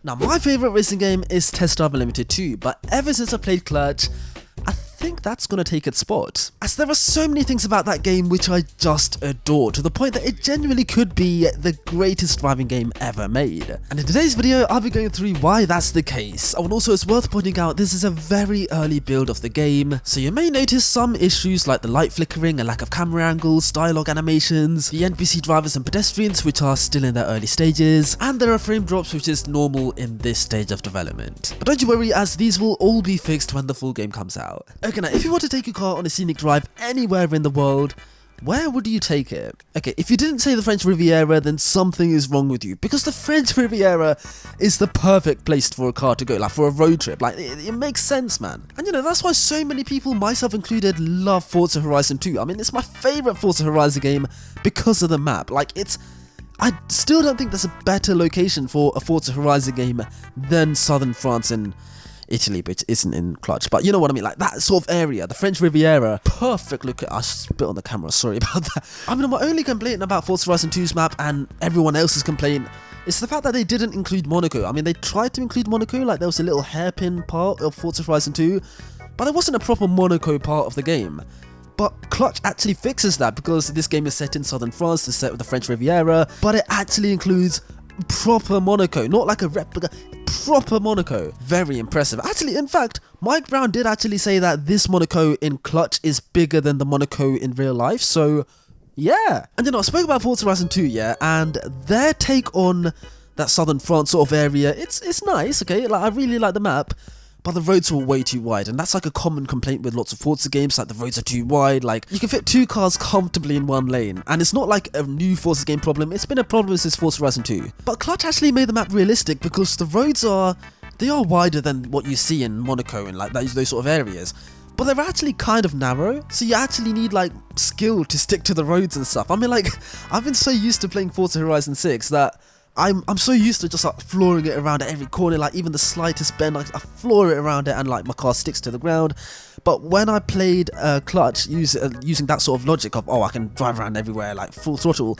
Now, my favourite racing game is Test Drive Unlimited 2, but ever since I played Clutch, I think that's gonna take its spot, as there are so many things about that game which I just adore, to the point that it genuinely could be the greatest driving game ever made. And in today's video, I'll be going through why that's the case. And also, it's worth pointing out this is a very early build of the game, so you may notice some issues like the light flickering and lack of camera angles, dialogue animations, the NPC drivers and pedestrians which are still in their early stages, and there are frame drops which is normal in this stage of development. But don't you worry, as these will all be fixed when the full game comes out. Okay, now if you want to take your car on a scenic drive anywhere in the world, where would you take it? Okay, if you didn't say the French Riviera, then something is wrong with you, because the French Riviera is the perfect place for a car to go, like for a road trip. Like, it makes sense, man. And you know, that's why so many people, myself included, love Forza Horizon 2. I mean, it's my favourite Forza Horizon game because of the map. Like, I still don't think there's a better location for a Forza Horizon game than southern France and Italy, which isn't in Clutch, but you know what I mean, like that sort of area, the French Riviera. Perfect. Look at, I spit on the camera, sorry about that. I mean, my only complaint about Forza Horizon 2's map and everyone else's complaint is the fact that they didn't include Monaco. I mean, they tried to include Monaco, like there was a little hairpin part of Forza Horizon 2, but there wasn't a proper Monaco part of the game. But Clutch actually fixes that, because this game is set in southern France, it's set with the French Riviera, but it actually includes proper Monaco, not like a replica, proper Monaco. Very impressive. Actually, in fact, Mike Brown did actually say that this Monaco in Clutch is bigger than the Monaco in real life, so yeah. And you know, I spoke about Forza Horizon 2, yeah, and their take on that southern France sort of area, it's nice, okay, like I really like the map, but the roads were way too wide, and that's like a common complaint with lots of Forza games, like the roads are too wide. Like, you can fit two cars comfortably in one lane, and it's not like a new Forza game problem, it's been a problem since Forza Horizon 2. But Clutch actually made the map realistic, because the roads are wider than what you see in Monaco and like those sort of areas, but they're actually kind of narrow, so you actually need like skill to stick to the roads and stuff. I mean, like, I've been so used to playing Forza Horizon 6 that I'm so used to just like flooring it around at every corner, like even the slightest bend, like I floor it around it and like my car sticks to the ground. But when I played Clutch using that sort of logic of, oh, I can drive around everywhere like full throttle,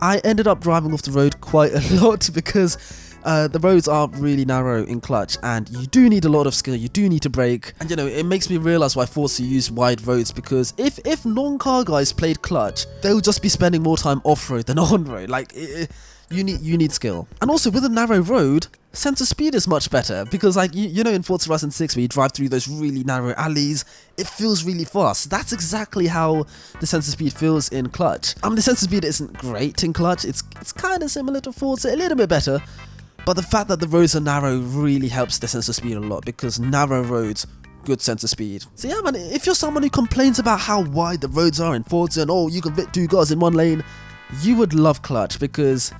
I ended up driving off the road quite a lot, because the roads are really narrow in Clutch, and you do need a lot of skill, you do need to brake. And you know, it makes me realise why Forza use wide roads, because if non-car guys played Clutch, they'll just be spending more time off-road than on-road. Like, you need skill. And also, with a narrow road, sense of speed is much better, because like you know, in Forza Horizon 6 where you drive through those really narrow alleys, it feels really fast. That's exactly how the sense of speed feels in Clutch. I mean, the sense of speed isn't great in Clutch, it's kind of similar to Forza, a little bit better, but the fact that the roads are narrow really helps the sense of speed a lot, because narrow roads, good sense of speed. So yeah, man, if you're someone who complains about how wide the roads are in Forza and oh, you can fit two cars in one lane, you would love Clutch, because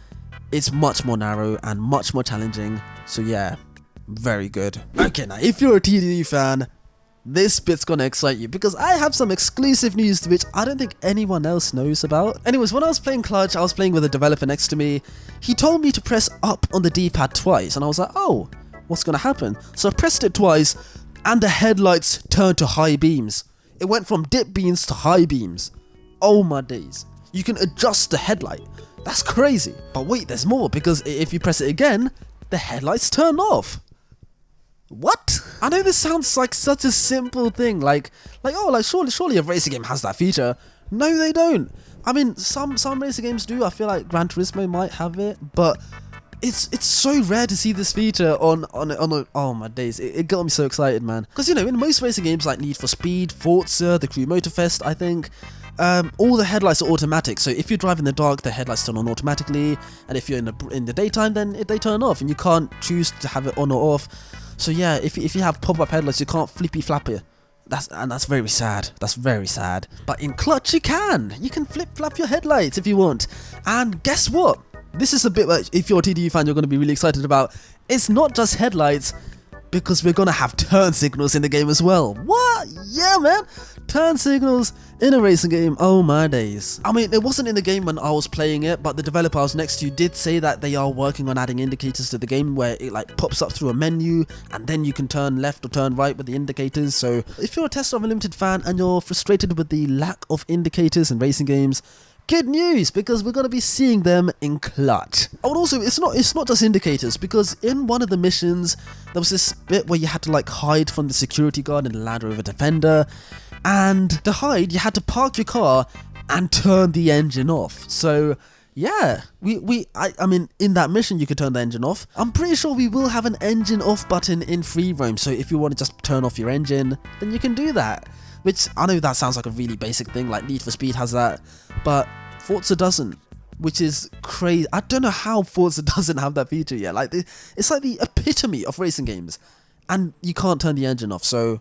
it's much more narrow and much more challenging. So yeah, very good. Okay, now if you're a TDU fan, this bit's gonna excite you, because I have some exclusive news which I don't think anyone else knows about. Anyways, when I was playing Clutch, I was playing with a developer next to me. He told me to press up on the D-pad twice, and I was like, oh, what's gonna happen? So I pressed it twice, and the headlights turned to high beams. It went from dip beams to high beams. Oh my days. You can adjust the headlight. That's crazy. But wait, there's more, because if you press it again, the headlights turn off. What? I know this sounds like such a simple thing, like surely a racing game has that feature. No, they don't. I mean, some racing games do. I feel like Gran Turismo might have it, but it's so rare to see this feature on oh my days, it got me so excited, man. Because you know, in most racing games like Need for Speed, Forza, the Crew Motorfest, I think, all the headlights are automatic, so if you drive in the dark, the headlights turn on automatically, and if you're in the daytime, then they turn off, and you can't choose to have it on or off. So yeah, if you have pop-up headlights, you can't flippy flap it. That's very sad. That's very sad. But in Clutch, you can flip flap your headlights if you want. And guess what? This is a bit like, if you're a TDU fan, you're going to be really excited about. It's not just headlights, because we're gonna have turn signals in the game as well. What? Yeah, man! Turn signals in a racing game, oh my days. I mean, it wasn't in the game when I was playing it, but the developer I was next to did say that they are working on adding indicators to the game, where it like pops up through a menu, and then you can turn left or turn right with the indicators. So if you're a Test Drive Unlimited fan and you're frustrated with the lack of indicators in racing games, Good news, because we're going to be seeing them in clutch. Oh, and also, it's not just indicators, because in one of the missions, there was this bit where you had to like hide from the security guard in the Land Rover Defender, and to hide, you had to park your car and turn the engine off. So yeah, I mean, in that mission you could turn the engine off. I'm pretty sure we will have an engine off button in free roam, so if you want to just turn off your engine, then you can do that. Which, I know that sounds like a really basic thing, like Need for Speed has that, but Forza doesn't, which is crazy. I don't know how Forza doesn't have that feature yet. Like, it's like the epitome of racing games, and you can't turn the engine off, so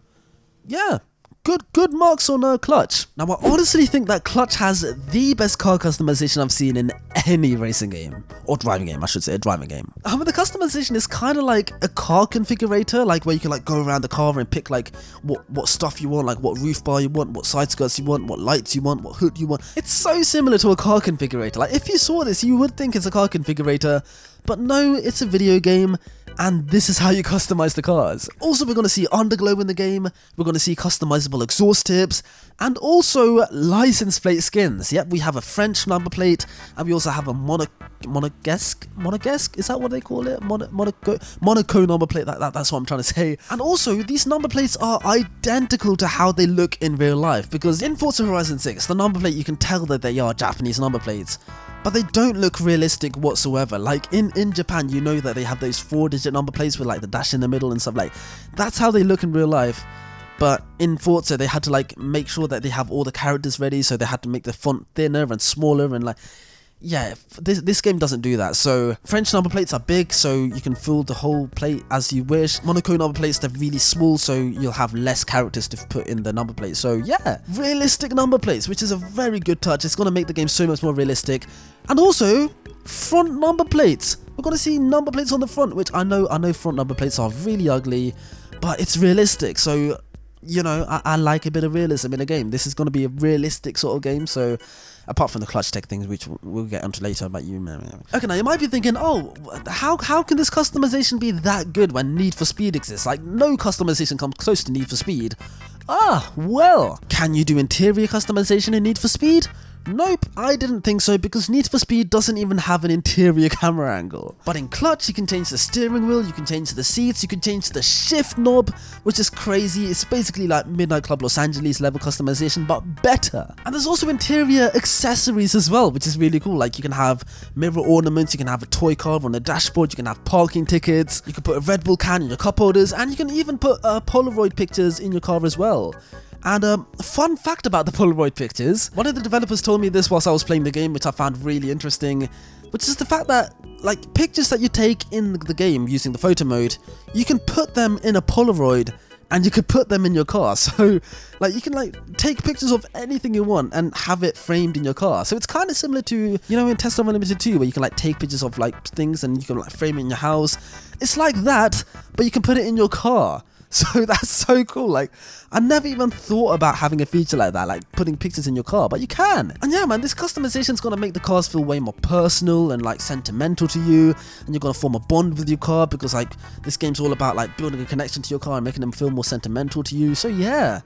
yeah. Good marks on Clutch. Now, I honestly think that Clutch has the best car customization I've seen in any racing game. Or driving game, I should say, a driving game. But the customization is kind of like a car configurator, like where you can like go around the car and pick like what stuff you want, like what roof bar you want, what side skirts you want, what lights you want, what hood you want. It's so similar to a car configurator. Like, if you saw this, you would think it's a car configurator, but no, it's a video game, and this is how you customize the cars. Also, we're going to see underglow in the game, we're going to see customizable exhaust tips, and also license plate skins. Yep, we have a French number plate, and we also have a Monegasque? Is that what they call it? Monaco number plate, that's what I'm trying to say. And also, these number plates are identical to how they look in real life, because in Forza Horizon 6, the number plate, you can tell that they are Japanese number plates, but they don't look realistic whatsoever. Like in Japan, you know that they have those 4-digit number plates with like the dash in the middle and stuff. Like, that's how they look in real life. But in Forza, they had to like make sure that they have all the characters ready, so they had to make the font thinner and smaller, and like, yeah, this game doesn't do that. So French number plates are big, so you can fill the whole plate as you wish. Monaco number plates, they're really small, so you'll have less characters to put in the number plate. So yeah, realistic number plates, which is a very good touch. It's going to make the game so much more realistic. And also, front number plates. We're going to see number plates on the front, which I know front number plates are really ugly, but it's realistic. So, you know, I like a bit of realism in a game. This is going to be a realistic sort of game, so apart from the clutch tech things, which we'll get onto later about you. Okay, now you might be thinking, oh, how can this customization be that good when Need for Speed exists? Like, no customization comes close to Need for Speed. Ah, well, can you do interior customization in Need for Speed? Nope, I didn't think so, because Need for Speed doesn't even have an interior camera angle. But in Clutch, you can change the steering wheel, you can change the seats, you can change the shift knob, which is crazy. It's basically like Midnight Club Los Angeles level customization, but better. And there's also interior accessories as well, which is really cool. Like, you can have mirror ornaments, you can have a toy car on the dashboard, you can have parking tickets, you can put a Red Bull can in your cup holders, and you can even put Polaroid pictures in your car as well. And a fun fact about the Polaroid pictures, one of the developers told me this whilst I was playing the game, which I found really interesting, which is the fact that, like, pictures that you take in the game using the photo mode, you can put them in a Polaroid and you could put them in your car. So, like, you can, like, take pictures of anything you want and have it framed in your car. So it's kind of similar to, you know, in Test Drive Unlimited 2, where you can, like, take pictures of, like, things and you can, like, frame it in your house. It's like that, but you can put it in your car. So that's so cool. Like, I never even thought about having a feature like that, like putting pictures in your car, but you can. And yeah, man, this customization is going to make the cars feel way more personal and like sentimental to you, and you're going to form a bond with your car, because like this game's all about like building a connection to your car and making them feel more sentimental to you. So yeah,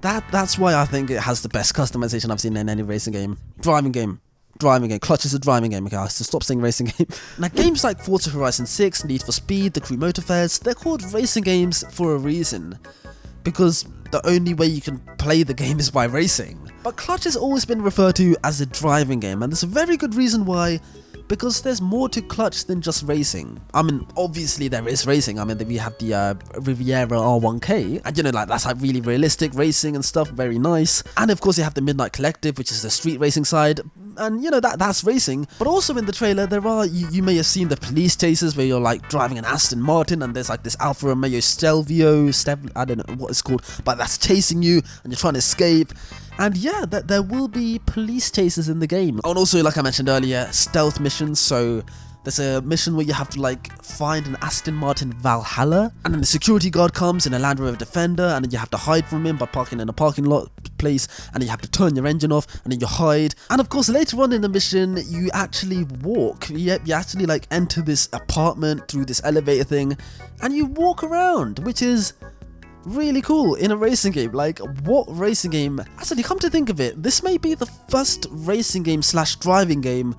that's why I think it has the best customization I've seen in any racing game. Driving game. Clutch is a driving game, okay, so stop saying racing game. Now, games like Forza Horizon 6, Need for Speed, the Crew Motorfairs, they're called racing games for a reason, because the only way you can play the game is by racing. But Clutch has always been referred to as a driving game, and there's a very good reason why, because there's more to Clutch than just racing. I mean, obviously there is racing. I mean, we have the Riviera R1K, and you know, like, that's like really realistic racing and stuff, very nice. And of course you have the Midnight Collective, which is the street racing side, and you know, that's racing. But also in the trailer, there are, you may have seen the police chases where you're like driving an Aston Martin, and there's like this Alfa Romeo Stelvio, I don't know what it's called, but that's chasing you, and you're trying to escape. And yeah, there will be police chases in the game. And also, like I mentioned earlier, stealth missions. So there's a mission where you have to like find an Aston Martin Valhalla, and then the security guard comes in a Land Rover Defender, and then you have to hide from him by parking in a parking lot place, and then you have to turn your engine off, and then you hide. And of course, later on in the mission, you actually walk. You actually like enter this apartment through this elevator thing, and you walk around, which is really cool in a racing game. Like, what racing game? Actually, come to think of it, this may be the first racing game slash driving game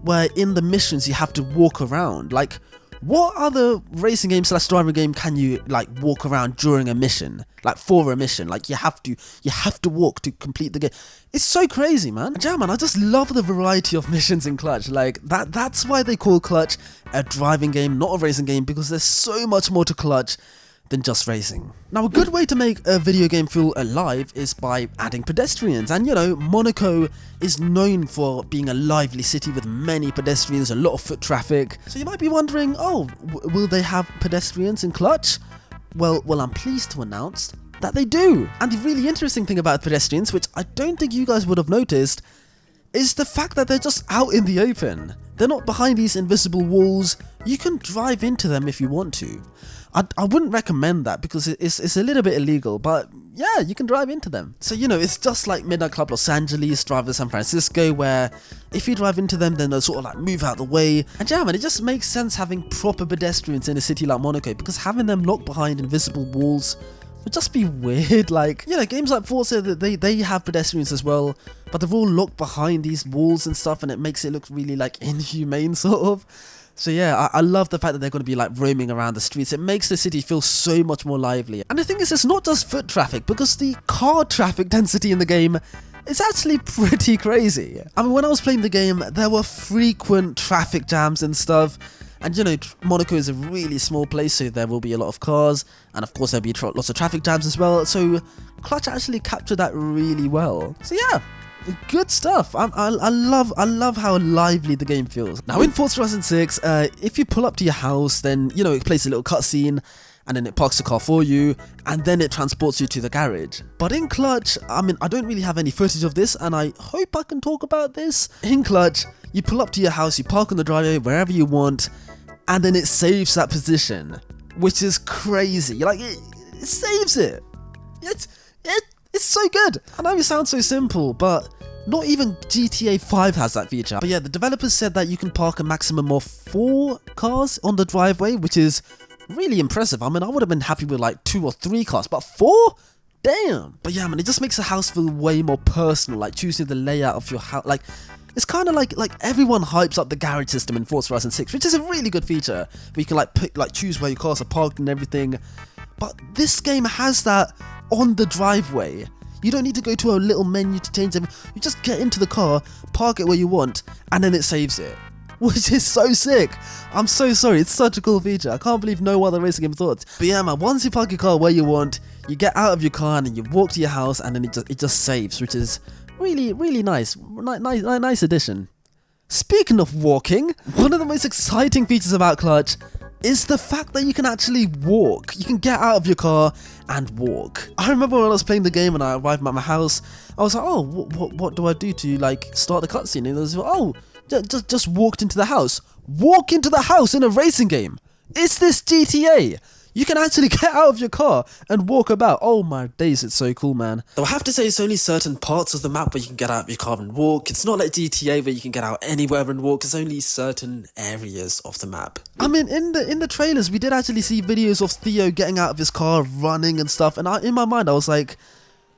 where in the missions you have to walk around. Like, what other racing game slash driving game can you like walk around during a mission? Like for a mission, like you have to walk to complete the game. It's so crazy, man. Yeah, man, I just love the variety of missions in Clutch. Like that's why they call Clutch a driving game, not a racing game, because there's so much more to Clutch than just racing. Now, a good way to make a video game feel alive is by adding pedestrians, and you know, Monaco is known for being a lively city with many pedestrians, a lot of foot traffic. So you might be wondering, oh, will they have pedestrians in Clutch? Well, I'm pleased to announce that they do. And the really interesting thing about pedestrians, which I don't think you guys would have noticed, is the fact that they're just out in the open. They're not behind these invisible walls. You can drive into them if you want to. I wouldn't recommend that because it's a little bit illegal, but yeah, you can drive into them. So, you know, it's just like Midnight Club Los Angeles, Drive to San Francisco, where if you drive into them, then they'll sort of like move out the way. And yeah, man, it just makes sense having proper pedestrians in a city like Monaco, because having them locked behind invisible walls would just be weird. Like, you know, games like Forza, they have pedestrians as well, but they're all locked behind these walls and stuff, and it makes it look really like inhumane sort of. So yeah, I love the fact that they're going to be like roaming around the streets. It makes the city feel so much more lively. And the thing is, it's not just foot traffic, because the car traffic density in the game is actually pretty crazy. I mean, when I was playing the game, there were frequent traffic jams and stuff. And you know, Monaco is a really small place, so there will be a lot of cars, and of course there'll be lots of traffic jams as well. So Clutch actually captured that really well. So yeah, good stuff. I love how lively the game feels. Now in Forza Horizon 6, if you pull up to your house, then you know it plays a little cutscene, and then it parks the car for you, and then it transports you to the garage. But in Clutch, I mean, I don't really have any footage of this, and I hope I can talk about this. In Clutch, you pull up to your house, you park on the driveway wherever you want, and then it saves that position, which is crazy. Like, it saves it. It's so good. I know it sounds so simple, but not even GTA 5 has that feature. But yeah, the developers said that you can park a maximum of 4 cars on the driveway, which is really impressive. I mean, I would have been happy with like 2 or 3 cars, but 4? Damn. But yeah, man, it just makes the house feel way more personal, like choosing the layout of your house. Like, it's kind of like everyone hypes up the garage system in Forza Horizon 6, which is a really good feature, where you can choose where your cars are parked and everything. But this game has that on the driveway. You don't need to go to a little menu to change them. You just get into the car, park it where you want, and then it saves it. Which is so sick. I'm so sorry, it's such a cool feature. I can't believe no other racing game thought. But yeah, man, once you park your car where you want, you get out of your car and then you walk to your house, and then it just saves, which is really nice. Nice addition. Speaking of walking, one of the most exciting features about Clutch is the fact that you can actually walk. You can get out of your car and walk. I remember when I was playing the game and I arrived at my house, I was like, oh, what do I do to like start the cutscene? And it was, oh, just walked into the house. Walk into the house in a racing game. Is this GTA? You can actually get out of your car and walk about. Oh my days, it's so cool, man. Though I have to say, it's only certain parts of the map where you can get out of your car and walk. It's not like GTA where you can get out anywhere and walk. It's only certain areas of the map. I mean, in the trailers, we did actually see videos of Theo getting out of his car, running and stuff. And in my mind, I was like,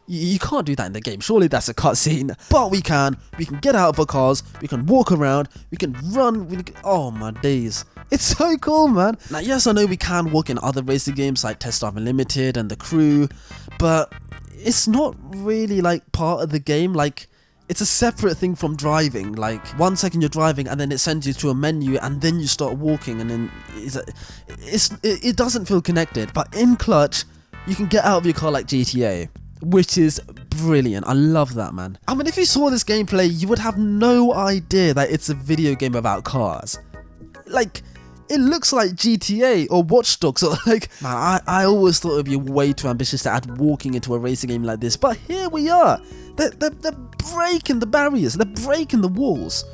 you can't do that in the game. Surely that's a cutscene. But we can. We can get out of our cars. We can walk around. We can run. Oh my days. It's so cool, man. Now, yes, I know we can walk in other racing games like Test Drive Unlimited and The Crew, but it's not really like part of the game. Like, it's a separate thing from driving. Like, 1 second you're driving and then it sends you to a menu and then you start walking, and then it doesn't feel connected. But in Clutch, you can get out of your car like GTA, which is brilliant. I love that, man. I mean, if you saw this gameplay, you would have no idea that it's a video game about cars. Like, it looks like GTA or Watch Dogs, or like, man, I always thought it would be way too ambitious to add walking into a racing game like this, but here we are. They're breaking the barriers, they're breaking the walls.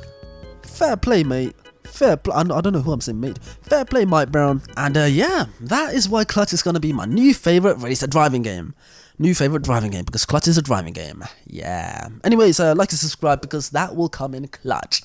Fair play, mate. Fair play. I don't know who I'm saying, mate. Fair play, Mike Brown. And yeah, that is why Clutch is gonna be my new favorite racer driving game. New favorite driving game, because Clutch is a driving game. Yeah. Anyways, like and subscribe, because that will come in Clutch.